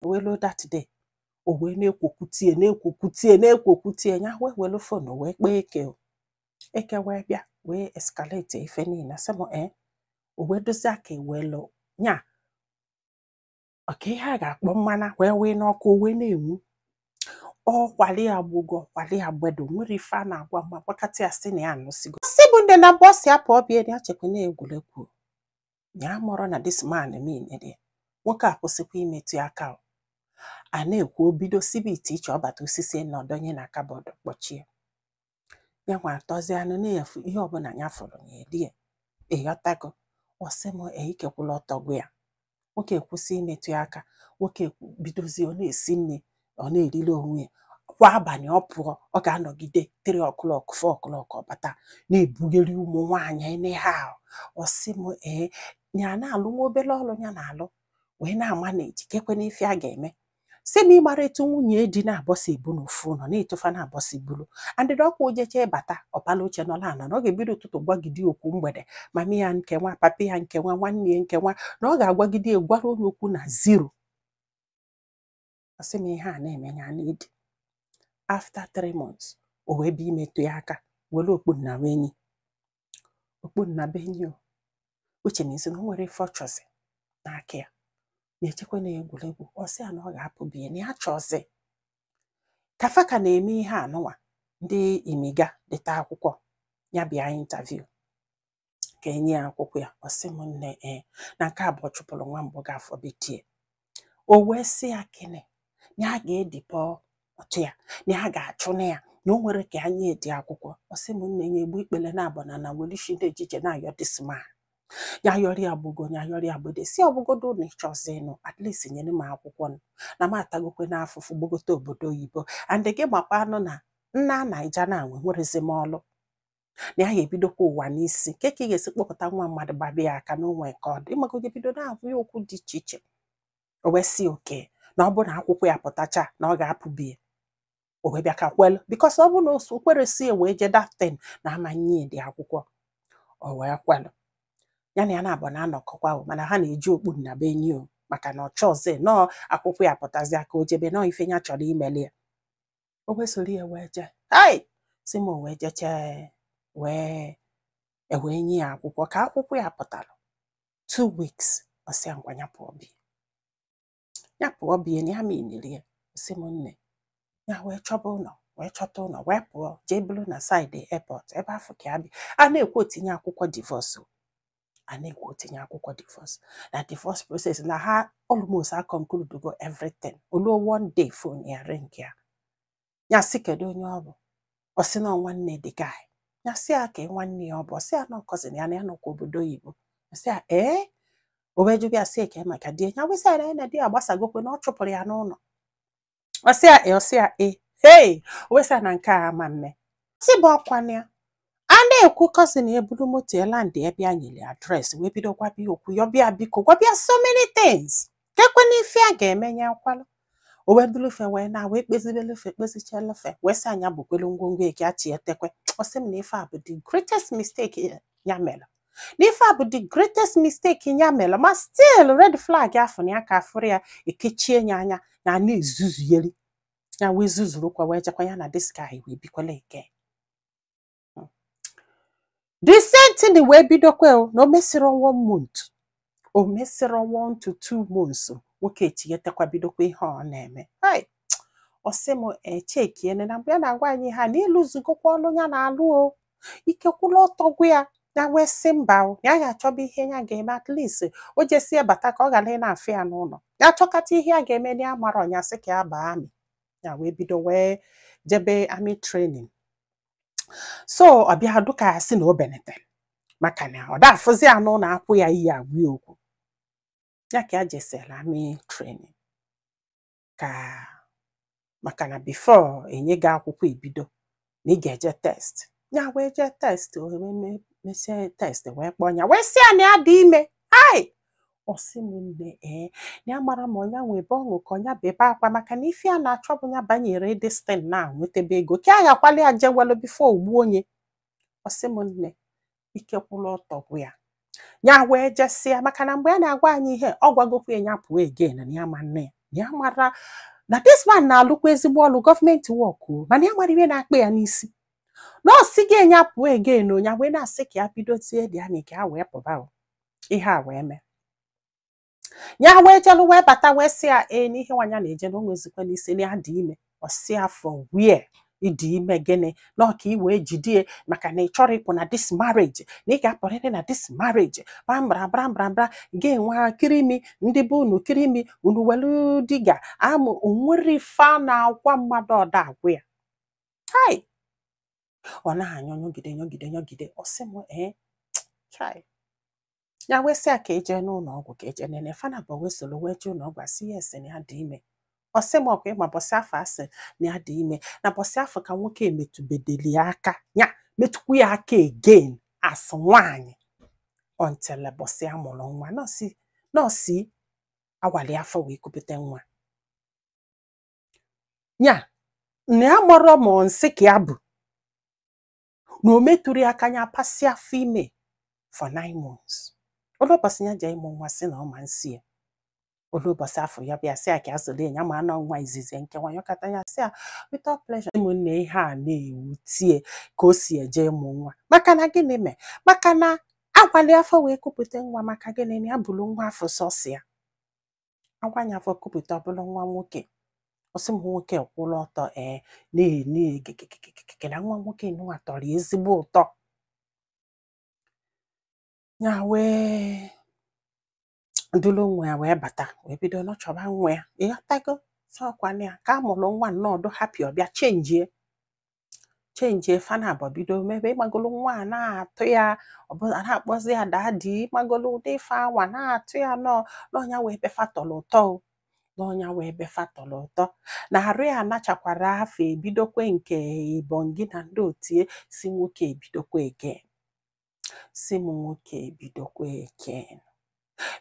welu that day o wee na-ekwokwutie nya welu phone wee kpee eke wee bịa wee escalate ife niile sị m o wee dozie aka welu nya ọka ihe a ga-akpọ mmana wee n'ọkụ wee na-enwu ọkwali agbedo nwere ife a na-agwa mma gbakọta ya sị na ya anụsigo si bụ ndị na bọsị apụ ọbịa ya chekwa na-egwuregwu ya mụrụ na this man mean nwoke a kwụsịkwa imetụ aka a na-ekwu obido sibe ite iche ọbata osisi na ọdọnye na kabọọdụ kpọchie ya nwa atọzi anụ na-efu ihe ọbụla ya fụrụ ya edie ịghọtago ọsị m ikekwula ọtọgwu ya nwoke ekwụsị imetụ aka nwoke bidozie ọ na-esi nne ọ na-erili onwe ya kwa abalị ọ pụọ ọ ga-anọgide 3 o'clock 4 o'clock ọbata na-ebugheri ụmụ nwaanyị n'ihe ahụ ọsị m ya na-alụ nwa obere ọrụ ya na-alụ wee na-ama na ejikekwe n'ife a ga-eme si m ịmara etu nwunye di na-abọsa ibu n'ofu ụlọ na-etofa na-abọsa ibulu andịda ọkwa ojeche bata ọpala oche nọ ala na ọ ga-ebido ụtụtụ gwagide okwu mgbede mami ya nke nwa papi ya nke nwa nwanne ya nke nwa na ọ ga-agwagide gwara onye okwu na 0 ọsị m ihe a na-eme ya n'idi after 3 months o wee bịa imetụ ya aka were okpunnabenyi uche na isi na o nwere ife ọ chọzi n'aka ya na-echekwa na egwuregwu ọsị ya na ọ ga-apụ biya na ya chọzi kafa ka na-eme ihe anụnwa ndị imiga dịta akwụkwọ ya bịa interview ka enye ya akwụkwọ ya ọsị m nne na nke abụọ chụpụrụ nwa mbụ ga-afọ betie o wee sị ya kene na a ga-edipọ otu ya na a ga-achụ na ya na o nwere ka anya edi akwụkwọ ọsị m nne ya egbu ikpele na abụna na welishi ndị ejije na-ayọ disma ya yọrọ ya gbugo ya yọrọ ya gbede si ọbụgodo na ịchọzi ịnụ at least nyere m akwụkwọ na m atagokwe n'afụfụ gbogote obodo oyibo and gị makwa anụ na nna naija na-anwe nwerezi m ọlụ na ya ga-ebidokwa ụwa n'isi nke ka ị ga-esi kpọpụta nwa mmadụ gbabịa ya aka n'onwe nke ọdụ ịmagoge bido na-ahụ ya okwu dị iche iche o wee si oke na ọ bụ na akwụkwọ ya pụtacha na ọ ga-apụbie o wee bịa ka kwelu bikos ọ bụ na o kwere si wee je daften na amanye dị akwụkwọ o wee kwelu ya na ya na-abụ na anọkọkwa mana ha na-eji okpu na be enyi maka na ọ chọzi nọọ akwụkwọ ya pụtazi aka o jebe nọọ ife ya chọrọ imeli ya o wee soro ya wee jee si m wee jeche wee nye ya akwụkwọ ka akwụkwọ ya pụtara 2 weeks ọsị ngwa ya pụọ bie na ya miniri ya si m nne ya wee chọba ụlọ wee chọta ụlọ wee pụọ jee bulu na saịdị airport ebe afọ ka ya bịa a na-ekwu otinye akwụkwọ divorce na divorce process na ha almost conclude go everything olu one day phone ya ring ya sị kedu onye ọ bụ ọ sị na nwanne dị guy ya sị ya ka nwanne ya ọ bụ ọ sị ya na cousin ya na ya nọkwa obodo oyibo ọ sị ya o wee jụbịa sị ka maka di ya wesị ya na di ya gbasagokwe na ọ chụpụrụ ya n'ụlọ ọ sị ya o wesị ya na nke a ama mme sị bụ ọkwa ya a na-ekwu cousin ya buru moto ya landị ebe a nyere adreesị wee bido gwabịa okwu yọbịa biko gwabịa so many things kekwe n'ife a ga-eme ya kwalụ o wee dulufe wee na wee kpezichelefe wee sị anya bukwelu ngwongwo eke achị etekwe ọ sị m na ife a bụ the greatest mistake ya mere ya mere ma still red flag afọ na ya ka afụrụ ya ekechie ya anya na na-ezuzuyeri ya wee zuzurukwa wee jekwa ya na this guy wee bikwele ike the same thing wee bidokwe na o mesịrị 1 month o mesịrị 1 to 2 months nwoke echighetekwa bidokwa ihe ọ na-eme ọ sị m echekiene na mgbe ya na-agwa anyị ha n'ịlụzugokwa ọlụ ya na-alụ ikekwula ọtọgwu ya ya wee sị mba ya ga-achọba ihe ya ga-eme at least o jesie bata ka ọ ghara ị na-afụ ya n'ụlọ ya chọkata ihe ya ga-eme na ya mara ọnya sị ka ya baa amị ya wee bido wee jebe army training so ọ bịa dụka ya sị na o benetere maka na ọ dafụzi anụ na akwụ ya iyi agwụ ya okwu ya ka ya jesela army training ka maka na before enye gị akwụkwọ ibido na ị ga-eje test ya wee jee test mesie test wee kpọọ ya wee sị ya na ya dị ime ọ sị m nne na ya mara ma ọnya nwebe ọṅụ ka ọnya bebe akwa maka na ife a na-achọbụ ya banyere destin na nwetebe ego ka a gakwala ya jewelu bifo ogbu onye ọ sị m nne ikekwula ọtọgwu ya wee jesịa maka na mgbe a na-agwa anyị ihe ọ gwagokwa ya pụọ again na ya ma nne ya ya mara na this man na-alụkwa ezigbo ọlụ gọọmenti wọk mana ya mara ihe na-akpa ya n'isi nọọsụ ga-enye apụ again onya wee na-asị ka ya bido tie dị anyị ka ha wee pụba ihe a wee mee ya wee jelu wee bata wee sị ya n'ihe nwanya na-eje na o nwezikwa n'isi na ya dị ime ọsị afọ wie ịdị ime gịnị na ọka i wee jidie maka na ị chọrọ ịpụ na this marriage na ị ga-apụrịrị na this marriage bra ga-enwe kirimi ndị be unu kirimi unu welu diga amụ onwere ife a na-agwa mmadụ ọda agwụ ya hai ọ na-anyọ nyọgide ọsị m chai ya wee sị ya ka eje n'ụlọ ọgwụ ka eje nene fana bụ wee soro wee jee ụlọ ọgwụ asị ya esi na ya dị ime ọsị m ọkwa ịma bọsị afọ asị na ya dị ime na bọsị afọ ka nwoke emetụbedeli ya aka ya metụkwu ya aka again as nwaanyị ọntele bọsị a mụrụ nwa nọọsị awali afọ wee kupụta nwa ya na ya mọrọ ma nsị ka ya bụ na o metụrụ aka ya pasị afọ ime for 9 months ụbọchị ya jee ịmụ nwa sị na ọ ma nsị ya ụbọchị afọ ya bịa sị ya ka azụle ya ma anọ nwa izizi nke nwa yọkata ya sị ya without pleasure ụmụnne ihe a na-ewutie ka o si eje ịmụ nwa maka na gịnị mee maka na agwali afọ wee kupụta nwa maka gịnị na ya bụrụ nwa afọ sọsị ya agwanya afọ kupụta ọbụla nwa nwoke ọsị m nwoke kwụrụ ọtọ na nwa nwoke nwa tọrọ ezigbo ụtọ ya wee ndụlụ nwa ya wee bata wee bido n'ọchọba nwa ya ịghọtago sọkwana ya ka a mụrụ nwa nnọdụ hapi ọbịa chenjie fana abụọ bido mebe ịmagolu nwa a na-atụ ya ọbụla na-akpọzi ya dadi ịmagolu ụdị ife awa na-atụ ya n'ọnya wee befa tọrọ ụtọ n'ọnya wee befa tọrọ ụtọ na arụ ya anachakwara afọ ebidokwe nke ibongi na ndị otie si nwoke ebidokwe again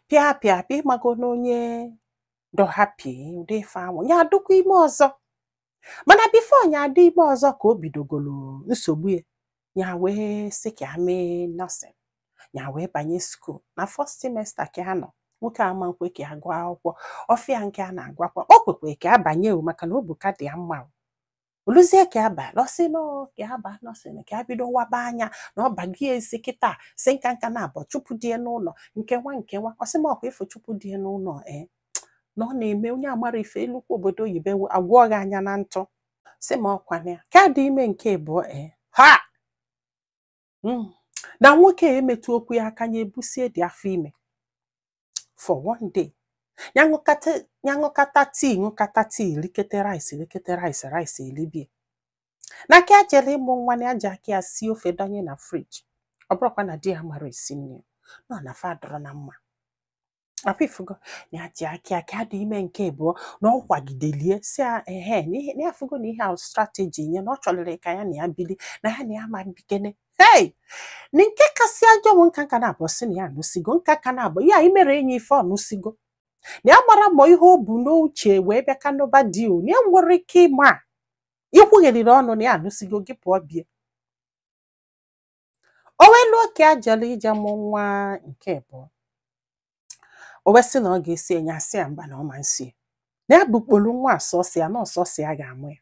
pịa ịmago n'onye dọ hapi ụdị ife ahụ ya adụkwa ime ọzọ mana bifo ya adị ime ọzọ ka o bidogolo nsogbu ya wee sị ka ya mee nọọsịn ya wee banye skuul na first semester ka ha nọ nwoke ama nkwe ka ya gụọ akwụkwọ ọfịa nke a na-agwakwa o kwekwe ka ya banye maka na obuka dị ya mma oluzie ka ya ba lọsị ka ya ba nọọsịn ka ya bido waba anya na ọ bagie ezi kịta si nka na-abọ chụpụ die n'ụlọ nke nwa ọsị m ọkwa ifo chụpụ die n'ụlọ na ọ na-eme onye amara ife elukwu obodo oyibo agwọ gị anya na ntụ sị ma ọkwana ya ka dị ime nke abụọ ha na nwoke emetụ okwu ya aka ya ebusie dị afọ ime for one day ya ṅụkata tii likete rice elibie na ka jere ịmụ nwa na aja aka ya si ofe donye na friji ọ bụrụkwa na di ya mara esi nri nọ na fadọrọ na mma apifugo na aji aka ka dị ime nke abụọ na ọ kwagidelie si na ya fugo na ihe a strategy nye na ọ chọrọ ka ya na ya bili na ya na ya ma bikene na nke kasị ajọ m nka na-abụ si na ya anụsigo nka na-abụ ya imere enyi ife ọnụsigo na ya mara ma ihe o bu n'uche wee bịa kanụba di na ya nwere ike ịma ikwugheriri ọnụ na ya anụsigo gị pụọ bie o wee lụọ ka a jere ije mụ nwa nke abụọ o wee sị na ọ ga-esi enye asị ya mba na ọ ma nsi na ya bukpolu nwa asọsị ya na ọsọsị ya ga-amụ ya